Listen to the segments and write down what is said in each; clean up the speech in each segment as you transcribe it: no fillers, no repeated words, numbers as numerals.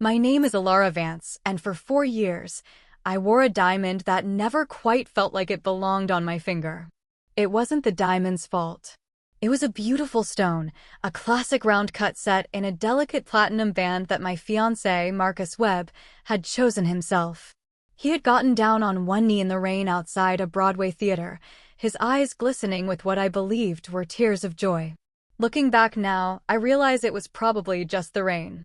My name is Alara Vance, and for 4 years, I wore a diamond that never quite felt like it belonged on my finger. It wasn't the diamond's fault. It was a beautiful stone, a classic round-cut set in a delicate platinum band that my fiancé, Marcus Webb, had chosen himself. He had gotten down on one knee in the rain outside a Broadway theater, his eyes glistening with what I believed were tears of joy. Looking back now, I realize it was probably just the rain.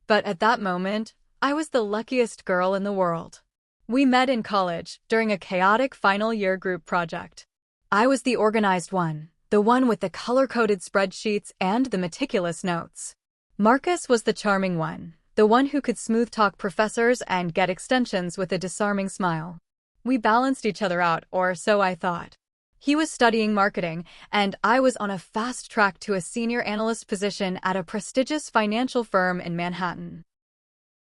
But at that moment, I was the luckiest girl in the world. We met in college, during a chaotic final-year group project. I was the organized one, the one with the color-coded spreadsheets and the meticulous notes. Marcus was the charming one, the one who could smooth-talk professors and get extensions with a disarming smile. We balanced each other out, or so I thought. He was studying marketing, and I was on a fast track to a senior analyst position at a prestigious financial firm in Manhattan.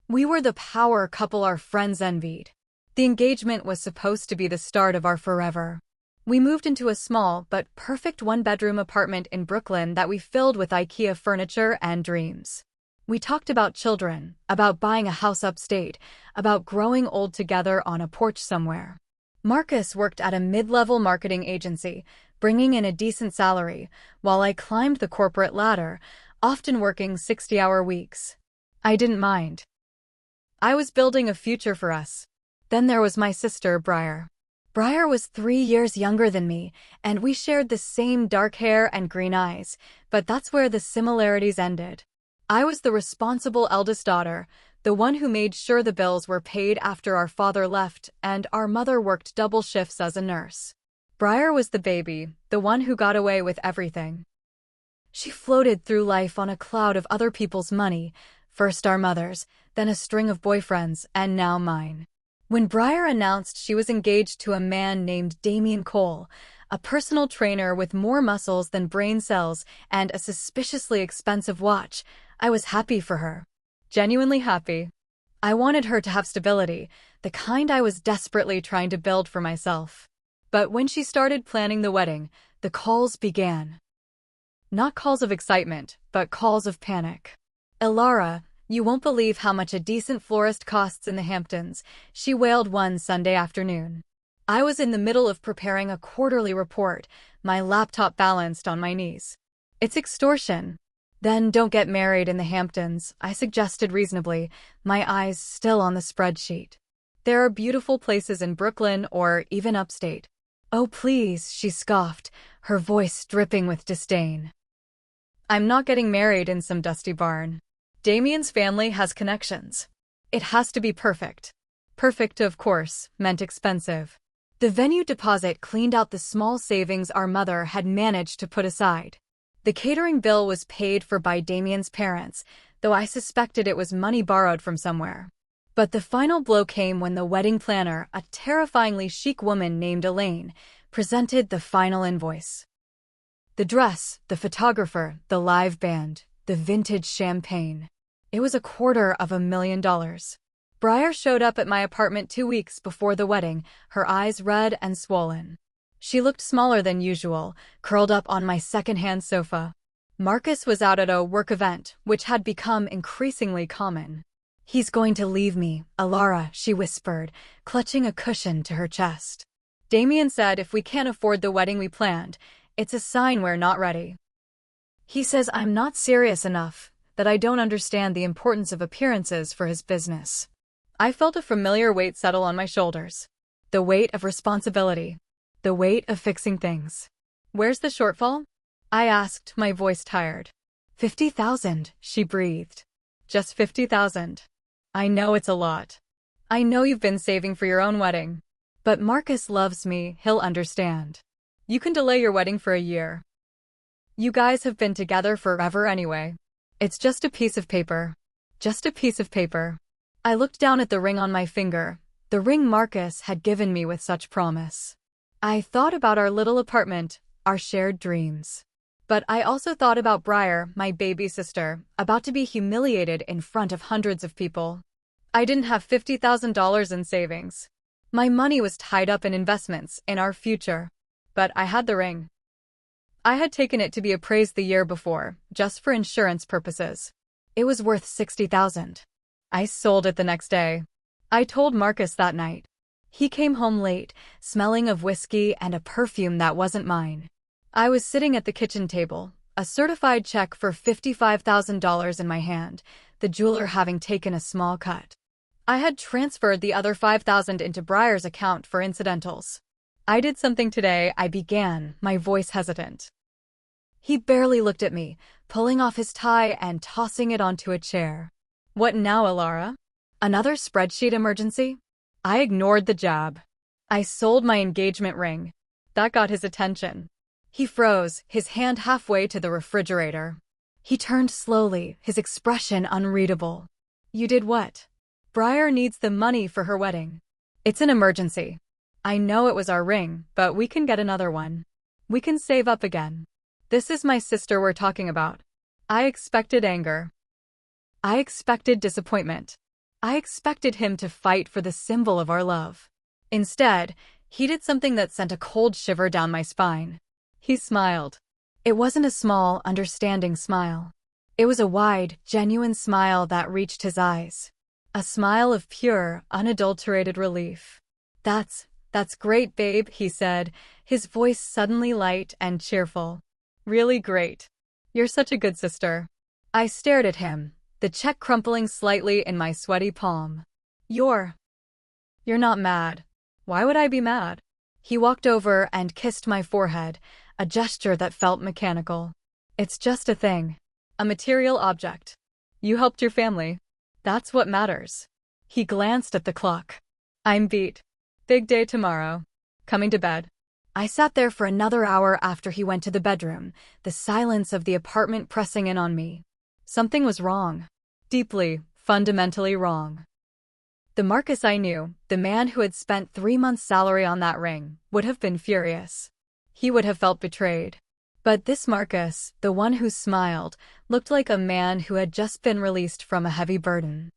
We were the power couple our friends envied. The engagement was supposed to be the start of our forever. We moved into a small but perfect one-bedroom apartment in Brooklyn that we filled with IKEA furniture and dreams. We talked about children, about buying a house upstate, about growing old together on a porch somewhere. Marcus worked at a mid-level marketing agency, bringing in a decent salary, while I climbed the corporate ladder, often working 60-hour weeks. I didn't mind. I was building a future for us. Then there was my sister, Briar. Briar was 3 years younger than me, and we shared the same dark hair and green eyes, but that's where the similarities ended. I was the responsible eldest daughter, the one who made sure the bills were paid after our father left and our mother worked double shifts as a nurse. Briar was the baby, the one who got away with everything. She floated through life on a cloud of other people's money, first our mother's, then a string of boyfriends, and now mine. When Briar announced she was engaged to a man named Damian Cole, a personal trainer with more muscles than brain cells and a suspiciously expensive watch, I was happy for her. Genuinely happy. I wanted her to have stability, the kind I was desperately trying to build for myself. But when she started planning the wedding, the calls began. Not calls of excitement, but calls of panic. "Alara, you won't believe how much a decent florist costs in the Hamptons," she wailed one Sunday afternoon. I was in the middle of preparing a quarterly report, my laptop balanced on my knees. "It's extortion." "Then don't get married in the Hamptons," I suggested reasonably, my eyes still on the spreadsheet. "There are beautiful places in Brooklyn or even upstate." "Oh please," she scoffed, her voice dripping with disdain. "I'm not getting married in some dusty barn. Damian's family has connections. It has to be perfect." Perfect, of course, meant expensive. The venue deposit cleaned out the small savings our mother had managed to put aside. The catering bill was paid for by Damian's parents, though I suspected it was money borrowed from somewhere. But the final blow came when the wedding planner, a terrifyingly chic woman named Elaine, presented the final invoice. The dress, the photographer, the live band, the vintage champagne. It was $250,000. Briar showed up at my apartment 2 weeks before the wedding, her eyes red and swollen. She looked smaller than usual, curled up on my second-hand sofa. Marcus was out at a work event, which had become increasingly common. "He's going to leave me, Alara," she whispered, clutching a cushion to her chest. "Damian said if we can't afford the wedding we planned, it's a sign we're not ready. He says I'm not serious enough, that I don't understand the importance of appearances for his business." I felt a familiar weight settle on my shoulders. The weight of responsibility. The weight of fixing things. "Where's the shortfall?" I asked, my voice tired. 50,000, she breathed. "Just 50,000. I know it's a lot. I know you've been saving for your own wedding. But Marcus loves me, he'll understand. You can delay your wedding for a year. You guys have been together forever anyway. It's just a piece of paper. Just a piece of paper." I looked down at the ring on my finger, the ring Marcus had given me with such promise. I thought about our little apartment, our shared dreams. But I also thought about Briar, my baby sister, about to be humiliated in front of hundreds of people. I didn't have $50,000 in savings. My money was tied up in investments, in our future. But I had the ring. I had taken it to be appraised the year before, just for insurance purposes. It was worth $60,000. I sold it the next day. I told Marcus that night. He came home late, smelling of whiskey and a perfume that wasn't mine. I was sitting at the kitchen table, a certified check for $55,000 in my hand, the jeweler having taken a small cut. I had transferred the other $5,000 into Briar's account for incidentals. I did something today, I began, my voice hesitant. He barely looked at me, pulling off his tie and tossing it onto a chair. What now, Alara? Another spreadsheet emergency? I ignored the jab. I sold my engagement ring. That got his attention. He froze, his hand halfway to the refrigerator. He turned slowly, his expression unreadable. You did what? Briar needs the money for her wedding. It's an emergency. I know it was our ring, but we can get another one. We can save up again. This is my sister we're talking about. I expected anger. I expected disappointment. I expected him to fight for the symbol of our love. Instead, he did something that sent a cold shiver down my spine. He smiled. It wasn't a small, understanding smile. It was a wide, genuine smile that reached his eyes. A smile of pure, unadulterated relief. That's great, babe, he said, his voice suddenly light and cheerful. Really great. You're such a good sister. I stared at him, the check crumpling slightly in my sweaty palm. You're not mad. Why would I be mad? He walked over and kissed my forehead, a gesture that felt mechanical. It's just a thing. A material object. You helped your family. That's what matters. He glanced at the clock. I'm beat. Big day tomorrow. Coming to bed. I sat there for another hour after he went to the bedroom, the silence of the apartment pressing in on me. Something was wrong. Deeply, fundamentally wrong. The Marcus I knew, the man who had spent 3 months' salary on that ring, would have been furious. He would have felt betrayed. But this Marcus, the one who smiled, looked like a man who had just been released from a heavy burden.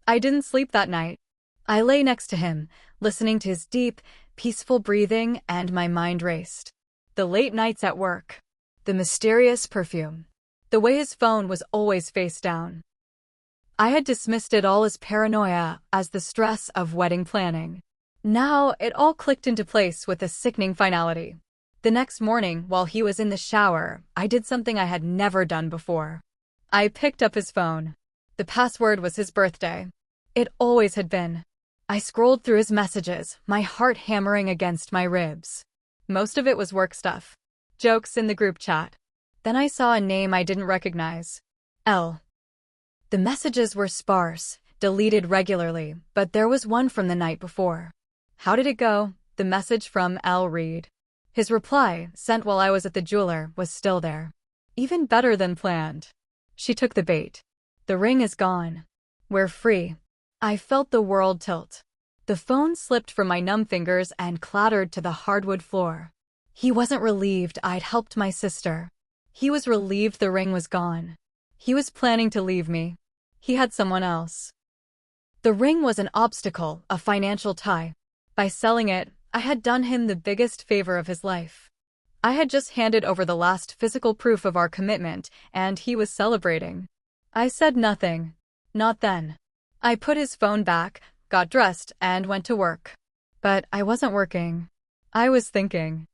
I didn't sleep that night. I lay next to him, listening to his deep, peaceful breathing, and my mind raced. The late nights at work. The mysterious perfume. The way his phone was always face down. I had dismissed it all as paranoia, as the stress of wedding planning. Now, it all clicked into place with a sickening finality. The next morning, while he was in the shower, I did something I had never done before. I picked up his phone. The password was his birthday. It always had been. I scrolled through his messages, my heart hammering against my ribs. Most of it was work stuff. Jokes in the group chat. Then I saw a name I didn't recognize. L. The messages were sparse, deleted regularly, but there was one from the night before. How did it go? The message from L read. His reply, sent while I was at the jeweler, was still there. Even better than planned. She took the bait. The ring is gone. We're free. I felt the world tilt. The phone slipped from my numb fingers and clattered to the hardwood floor. He wasn't relieved I'd helped my sister. He was relieved the ring was gone. He was planning to leave me. He had someone else. The ring was an obstacle, a financial tie. By selling it, I had done him the biggest favor of his life. I had just handed over the last physical proof of our commitment, and he was celebrating. I said nothing. Not then. I put his phone back, got dressed, and went to work. But I wasn't working. I was thinking.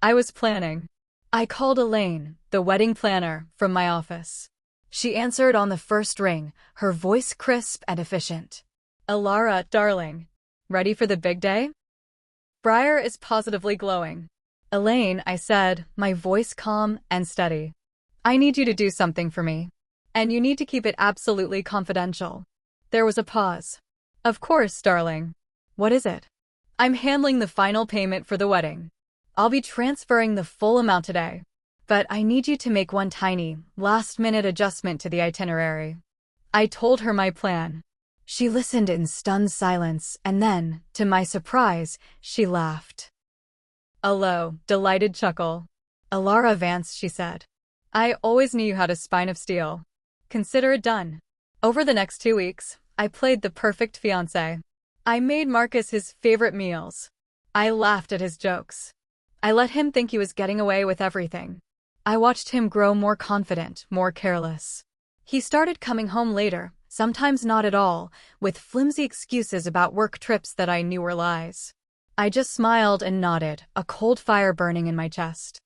I was planning. I called Elaine, the wedding planner, from my office. She answered on the first ring, her voice crisp and efficient. Alara, darling. Ready for the big day? Briar is positively glowing. Elaine, I said, my voice calm and steady. I need you to do something for me. And you need to keep it absolutely confidential. There was a pause. Of course, darling. What is it? I'm handling the final payment for the wedding. I'll be transferring the full amount today. But I need you to make one tiny, last-minute adjustment to the itinerary. I told her my plan. She listened in stunned silence, and then, to my surprise, she laughed. A low, delighted chuckle. Alara Vance, she said. I always knew you had a spine of steel. Consider it done. Over the next 2 weeks, I played the perfect fiancé. I made Marcus his favorite meals. I laughed at his jokes. I let him think he was getting away with everything. I watched him grow more confident, more careless. He started coming home later, sometimes not at all, with flimsy excuses about work trips that I knew were lies. I just smiled and nodded, a cold fire burning in my chest.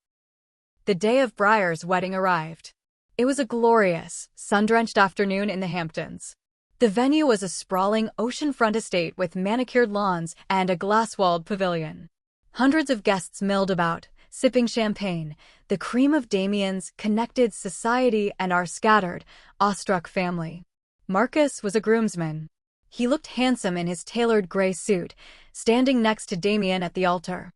The day of Briar's wedding arrived. It was a glorious, sun-drenched afternoon in the Hamptons. The venue was a sprawling oceanfront estate with manicured lawns and a glass-walled pavilion. Hundreds of guests milled about, sipping champagne, the cream of Damien's connected society and our scattered, awestruck family. Marcus was a groomsman. He looked handsome in his tailored gray suit, standing next to Damien at the altar.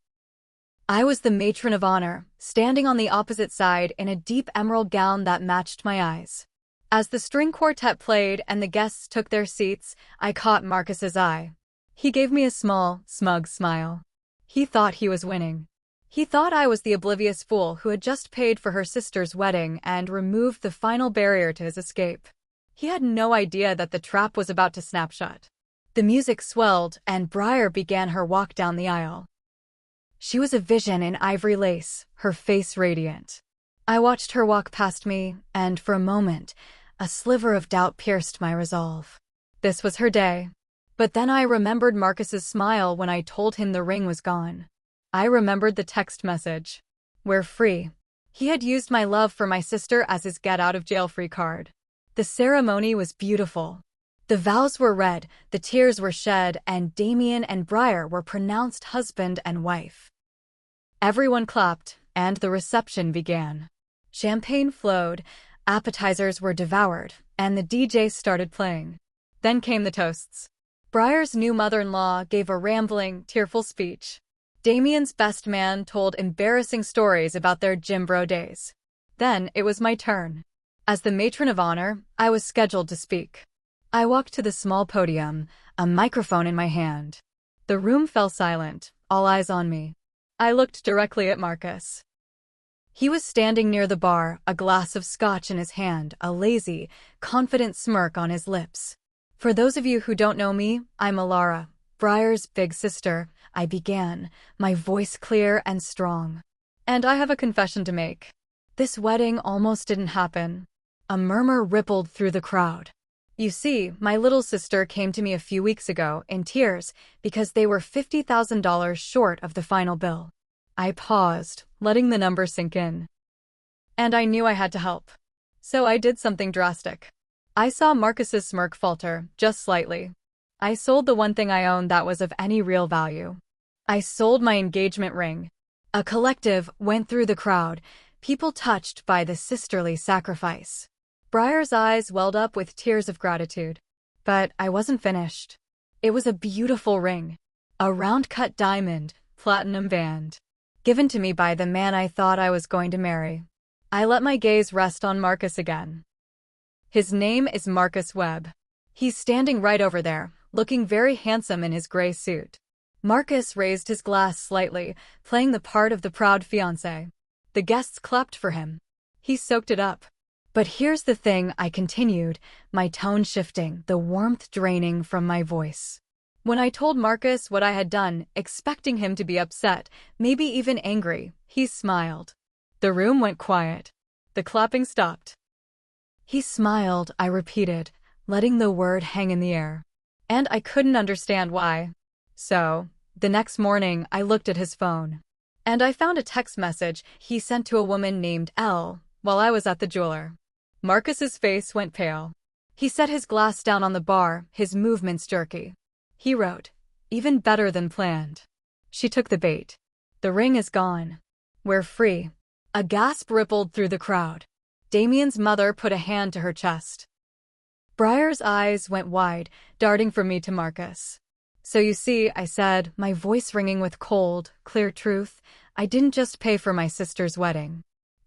I was the matron of honor, standing on the opposite side in a deep emerald gown that matched my eyes. As the string quartet played and the guests took their seats, I caught Marcus's eye. He gave me a small, smug smile. He thought he was winning. He thought I was the oblivious fool who had just paid for her sister's wedding and removed the final barrier to his escape. He had no idea that the trap was about to snap shut. The music swelled, and Briar began her walk down the aisle. She was a vision in ivory lace, her face radiant. I watched her walk past me, and for a moment, a sliver of doubt pierced my resolve. This was her day. But then I remembered Marcus's smile when I told him the ring was gone. I remembered the text message. "We're free." He had used my love for my sister as his get-out-of-jail-free card. The ceremony was beautiful. The vows were read, the tears were shed, and Damien and Briar were pronounced husband and wife. Everyone clapped, and the reception began. Champagne flowed, appetizers were devoured, and the DJ started playing. Then came the toasts. Briar's new mother-in-law gave a rambling, tearful speech. Damien's best man told embarrassing stories about their gym bro days. Then it was my turn. As the matron of honor, I was scheduled to speak. I walked to the small podium, a microphone in my hand. The room fell silent, all eyes on me. I looked directly at Marcus. He was standing near the bar, a glass of scotch in his hand, a lazy, confident smirk on his lips. "For those of you who don't know me, I'm Alara, Briar's big sister," I began, my voice clear and strong. "And I have a confession to make. This wedding almost didn't happen." A murmur rippled through the crowd. "You see, my little sister came to me a few weeks ago, in tears, because they were $50,000 short of the final bill." I paused, letting the number sink in. And I knew I had to help. So I did something drastic. I saw Marcus's smirk falter, just slightly. I sold the one thing I owned that was of any real value. I sold my engagement ring. A collective went through the crowd, people touched by the sisterly sacrifice. Briar's eyes welled up with tears of gratitude. But I wasn't finished. It was a beautiful ring. A round-cut diamond, platinum band. Given to me by the man I thought I was going to marry. I let my gaze rest on Marcus again. His name is Marcus Webb. He's standing right over there, looking very handsome in his gray suit. Marcus raised his glass slightly, playing the part of the proud fiancé. The guests clapped for him. He soaked it up. "But here's the thing," I continued, my tone shifting, the warmth draining from my voice. When I told Marcus what I had done, expecting him to be upset, maybe even angry, he smiled. The room went quiet. The clapping stopped. "He smiled," I repeated, letting the word hang in the air. And I couldn't understand why. So, the next morning, I looked at his phone. And I found a text message he sent to a woman named Elle while I was at the jeweler. Marcus's face went pale. He set his glass down on the bar, his movements jerky. He wrote, "Even better than planned." She took the bait. "The ring is gone. We're free." A gasp rippled through the crowd. Damien's mother put a hand to her chest. Briar's eyes went wide, darting from me to Marcus. "So you see," I said, my voice ringing with cold, clear truth, "I didn't just pay for my sister's wedding.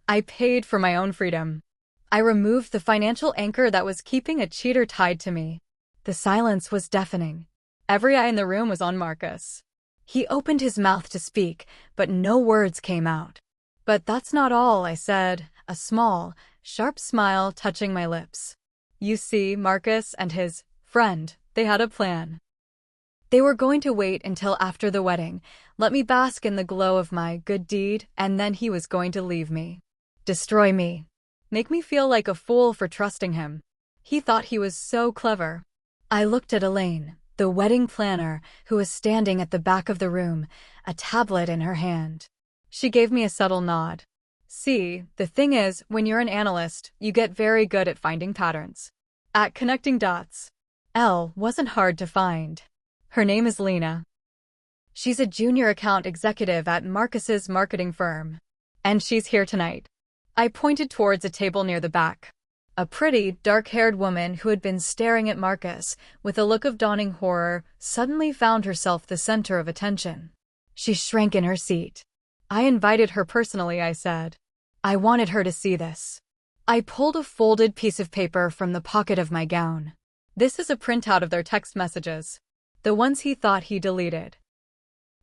I paid for my own freedom. I removed the financial anchor that was keeping a cheater tied to me." The silence was deafening. Every eye in the room was on Marcus. He opened his mouth to speak, but no words came out. "But that's not all," I said, a small, sharp smile touching my lips. "You see, Marcus and his friend, they had a plan. They were going to wait until after the wedding, let me bask in the glow of my good deed, and then he was going to leave me. Destroy me. Make me feel like a fool for trusting him. He thought he was so clever. I looked at Elaine, the wedding planner, who was standing at the back of the room, a tablet in her hand. She gave me a subtle nod. See, the thing is, when you're an analyst, you get very good at finding patterns. At connecting dots. Elle wasn't hard to find. Her name is Lena. She's a junior account executive at Marcus's marketing firm. And she's here tonight. I pointed towards a table near the back. A pretty, dark-haired woman who had been staring at Marcus with a look of dawning horror suddenly found herself the center of attention. She shrank in her seat. I invited her personally, I said. I wanted her to see this. I pulled a folded piece of paper from the pocket of my gown. This is a printout of their text messages. The ones he thought he deleted.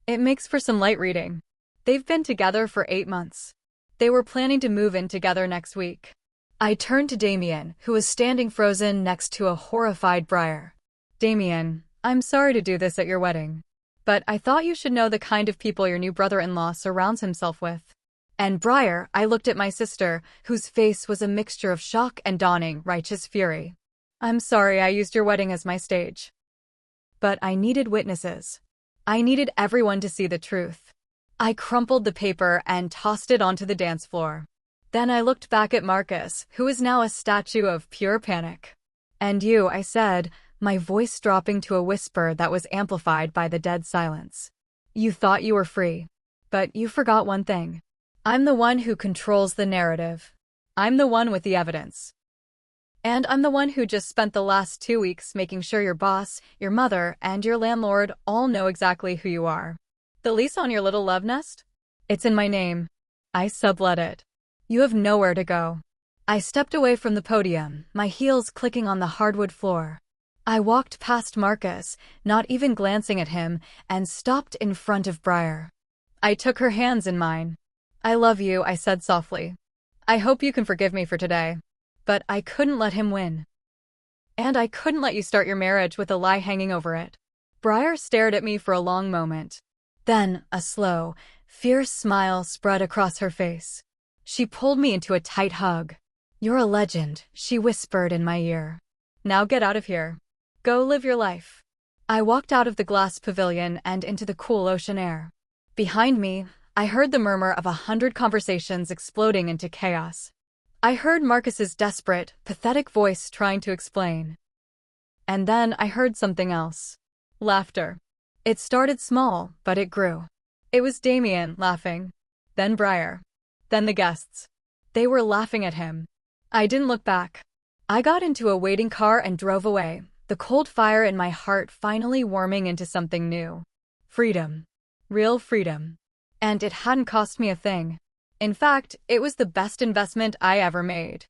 It makes for some light reading. They've been together for 8 months. They were planning to move in together next week. I turned to Damien, who was standing frozen next to a horrified Briar. Damien, I'm sorry to do this at your wedding. But I thought you should know the kind of people your new brother-in-law surrounds himself with. And Briar, I looked at my sister, whose face was a mixture of shock and dawning, righteous fury. I'm sorry I used your wedding as my stage. But I needed witnesses. I needed everyone to see the truth. I crumpled the paper and tossed it onto the dance floor. Then I looked back at Marcus, who was now a statue of pure panic. And you, I said, my voice dropping to a whisper that was amplified by the dead silence. You thought you were free. But you forgot one thing. I'm the one who controls the narrative. I'm the one with the evidence. And I'm the one who just spent the last 2 weeks making sure your boss, your mother, and your landlord all know exactly who you are. The lease on your little love nest? It's in my name. I sublet it. You have nowhere to go. I stepped away from the podium, my heels clicking on the hardwood floor. I walked past Marcus, not even glancing at him, and stopped in front of Briar. I took her hands in mine. I love you, I said softly. I hope you can forgive me for today. But I couldn't let him win. And I couldn't let you start your marriage with a lie hanging over it. Briar stared at me for a long moment. Then, a slow, fierce smile spread across her face. She pulled me into a tight hug. You're a legend, she whispered in my ear. Now get out of here. Go live your life. I walked out of the glass pavilion and into the cool ocean air. Behind me, I heard the murmur of 100 conversations exploding into chaos. I heard Marcus's desperate, pathetic voice trying to explain. And then I heard something else. Laughter. It started small, but it grew. It was Damien laughing. Then Briar. Then the guests. They were laughing at him. I didn't look back. I got into a waiting car and drove away, the cold fire in my heart finally warming into something new. Freedom. Real freedom. And it hadn't cost me a thing. In fact, it was the best investment I ever made.